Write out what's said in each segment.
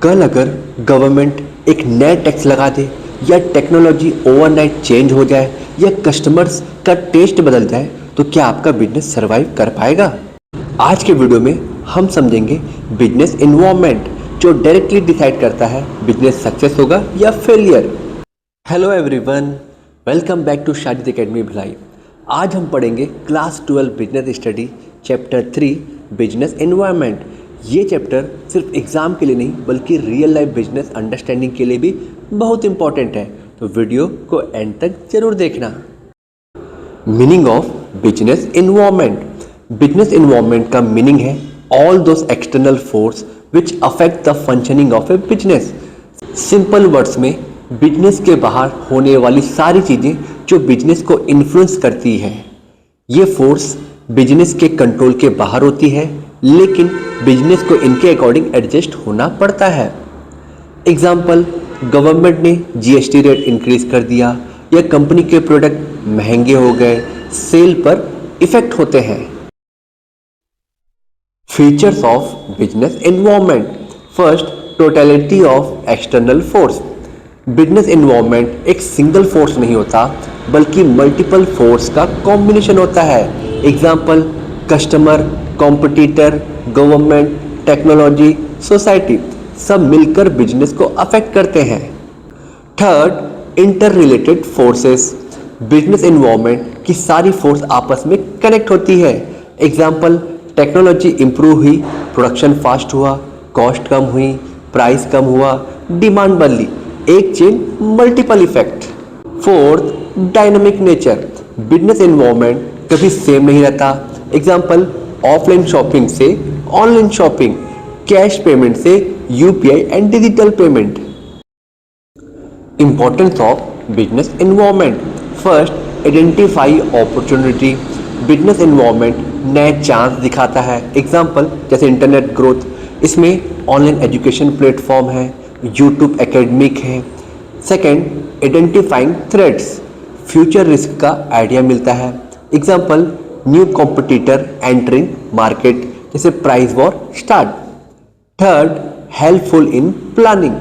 कल अगर गवर्नमेंट एक नया टैक्स लगा दे या टेक्नोलॉजी ओवरनाइट चेंज हो जाए या कस्टमर्स का टेस्ट बदल जाए तो क्या आपका बिजनेस सरवाइव कर पाएगा? आज के वीडियो में हम समझेंगे बिजनेस इन्वायरमेंट जो डायरेक्टली डिसाइड करता है बिजनेस सक्सेस होगा या failure. Hello everyone, welcome back to Shajid academy Bhilai. आज हम पढ़ेंगे class 12 business study chapter 3 business environment. ये चैप्टर सिर्फ एग्ज़ाम के लिए नहीं बल्कि रियल लाइफ बिजनेस अंडरस्टैंडिंग के लिए भी बहुत इंपॉर्टेंट है, तो वीडियो को एंड तक जरूर देखना। Meaning of business environment. Business environment का मीनिंग है all those external force which affect the functioning of A business. Simple words में बिजनेस के बाहर होने वाली सारी चीज़ें जो बिजनेस को इन्फ्लुएंस करती है। ये फोर्स बिजनेस के कंट्रोल के बाहर होती है, लेकिन बिजनेस को इनके अकॉर्डिंग एडजस्ट होना पड़ता है। एग्जाम्पल, गवर्नमेंट ने जीएसटी रेट इंक्रीज कर दिया या कंपनी के प्रोडक्ट महंगे हो गए, सेल पर इफेक्ट होते हैं। Features of business environment. First, totality of external force. Business environment एक सिंगल फोर्स नहीं होता बल्कि मल्टीपल फोर्स का कॉम्बिनेशन होता है। Example, customer, competitor, government, technology, society सब मिलकर बिजनेस को अफेक्ट करते हैं। Third, inter related forces. Business environment की सारी फोर्स आपस में कनेक्ट होती है। एग्जाम्पल, टेक्नोलॉजी इंप्रूव हुई, प्रोडक्शन फास्ट हुआ, कॉस्ट कम हुई, प्राइस कम हुआ, डिमांड बढ़ी, एक chain multiple effect. Fourth, dynamic nature. Business environment कभी सेम नहीं रहता। एग्जाम्पल, ऑफलाइन शॉपिंग से ऑनलाइन शॉपिंग, कैश पेमेंट से UPI and digital payment. Importance of business environment. First, identify opportunity. Business environment नए chance दिखाता है। एग्जाम्पल, जैसे इंटरनेट ग्रोथ, इसमें ऑनलाइन एजुकेशन प्लेटफॉर्म है, यूट्यूब एकेडमिक है। Second, identifying threats. Future risk का आइडिया मिलता है। Example, new competitor entering market, जैसे price war start. Third, helpful in planning.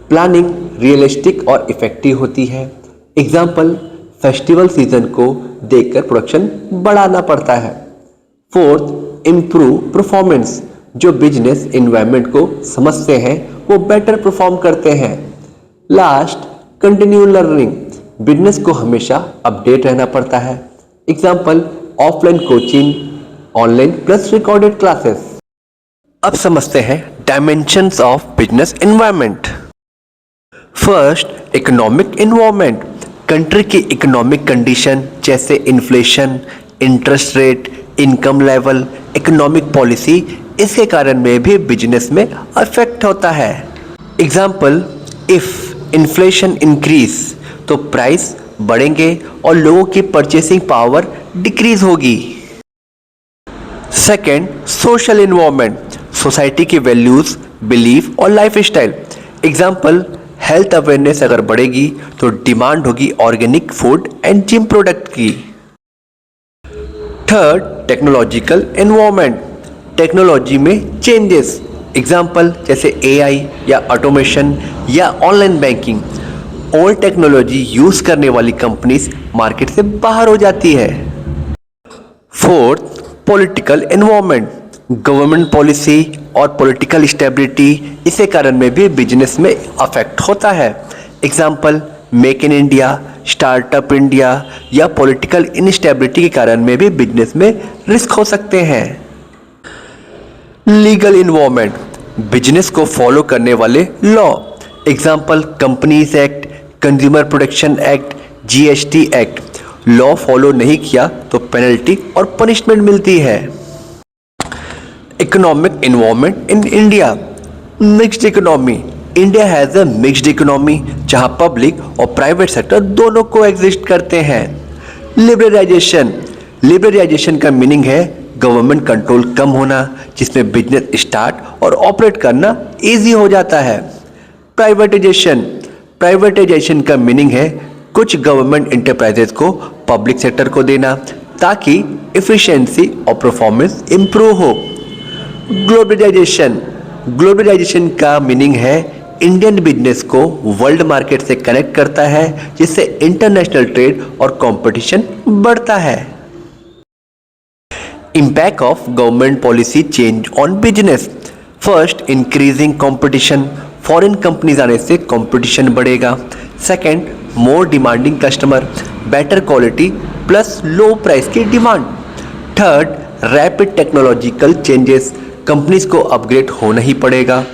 Planning realistic और इफेक्टिव होती है। एग्जाम्पल, फेस्टिवल सीजन को देखकर प्रोडक्शन बढ़ाना पड़ता है। Fourth, improve performance. जो बिजनेस एनवायरनमेंट को समझते हैं वो बेटर परफॉर्म करते हैं। Last, continue learning. बिजनेस को हमेशा अपडेट रहना पड़ता है। Example, offline coaching, online plus recorded classes. अब समझते हैं dimensions of business environment. First, economic environment. Country की इकोनॉमिक कंडीशन जैसे inflation, interest rate, income level, economic policy, इसके कारण में भी बिजनेस में अफेक्ट होता है। एग्जाम्पल, इफ इन्फ्लेशन इंक्रीज तो प्राइस बढ़ेंगे और लोगों की परचेसिंग पावर डिक्रीज होगी। Second, social environment. सोसाइटी की वैल्यूज, बिलीफ और life style. Example, health awareness अगर बढ़ेगी तो डिमांड होगी organic food and gym product की। Third, technological environment. टेक्नोलॉजी में चेंजेस। एग्जाम्पल, जैसे एआई या ऑटोमेशन या online banking. Old technology use करने वाली कंपनीज मार्केट से बाहर हो जाती है। Fourth, political environment. Government policy और पॉलिटिकल स्टेबिलिटी, इसके कारण में भी बिजनेस में अफेक्ट होता है। Example, make in India, startup India या पॉलिटिकल इनस्टेबिलिटी के कारण में भी बिजनेस में रिस्क हो सकते हैं। Legal environment. बिजनेस को फॉलो करने वाले law. Example, companies act, consumer protection act, GST act. Law follow नहीं किया तो पेनल्टी और पनिशमेंट मिलती है। Economic environment in India. Mixed economy. India has a mixed economy जहां पब्लिक और प्राइवेट सेक्टर दोनों को एग्जिस्ट करते हैं। लिबरलाइजेशन। लिबरलाइजेशन का मीनिंग है गवर्नमेंट कंट्रोल कम होना, जिसमें बिजनेस स्टार्ट और ऑपरेट करना इजी हो जाता है। प्राइवेटाइजेशन। प्राइवेटाइजेशन का मीनिंग है कुछ गवर्नमेंट इंटरप्राइजेज को पब्लिक सेक्टर को देना ताकि एफिशिएंसी और परफॉर्मेंस इंप्रूव हो। ग्लोबलाइजेशन। ग्लोबलाइजेशन का मीनिंग है इंडियन बिजनेस को वर्ल्ड मार्केट से कनेक्ट करता है, जिससे इंटरनेशनल ट्रेड और कंपटीशन बढ़ता है। Impact of government policy change on business. First, increasing competition. Foreign companies आने से कंपटीशन बढ़ेगा। Second, more demanding customer, better quality plus low price की demand. Third, rapid technological changes, companies को upgrade होना ही पड़ेगा।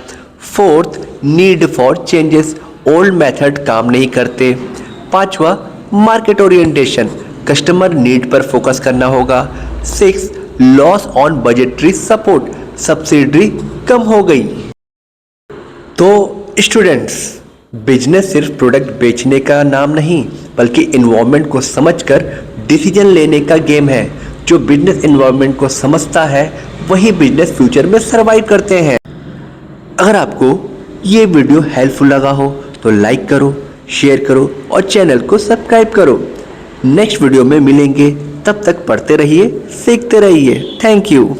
Fourth, need for changes, old method काम नहीं करते। पांचवा, मार्केट ओरिएंटेशन, कस्टमर नीड पर फोकस करना होगा। Six, loss on budgetary support, subsidy कम हो गई। तो स्टूडेंट्स, बिजनेस सिर्फ प्रोडक्ट बेचने का नाम नहीं, बल्कि इन्वायरमेंट को समझकर डिसीजन लेने का गेम है। जो बिजनेस इन्वायरमेंट को समझता है वही बिजनेस फ्यूचर में सर्वाइव करते हैं। अगर आपको ये वीडियो हेल्पफुल लगा हो तो लाइक करो, शेयर करो और चैनल को सब्सक्राइब करो। नेक्स्ट वीडियो में मिलेंगे, तब तक पढ़ते रहिए, सीखते रहिए। Thank you.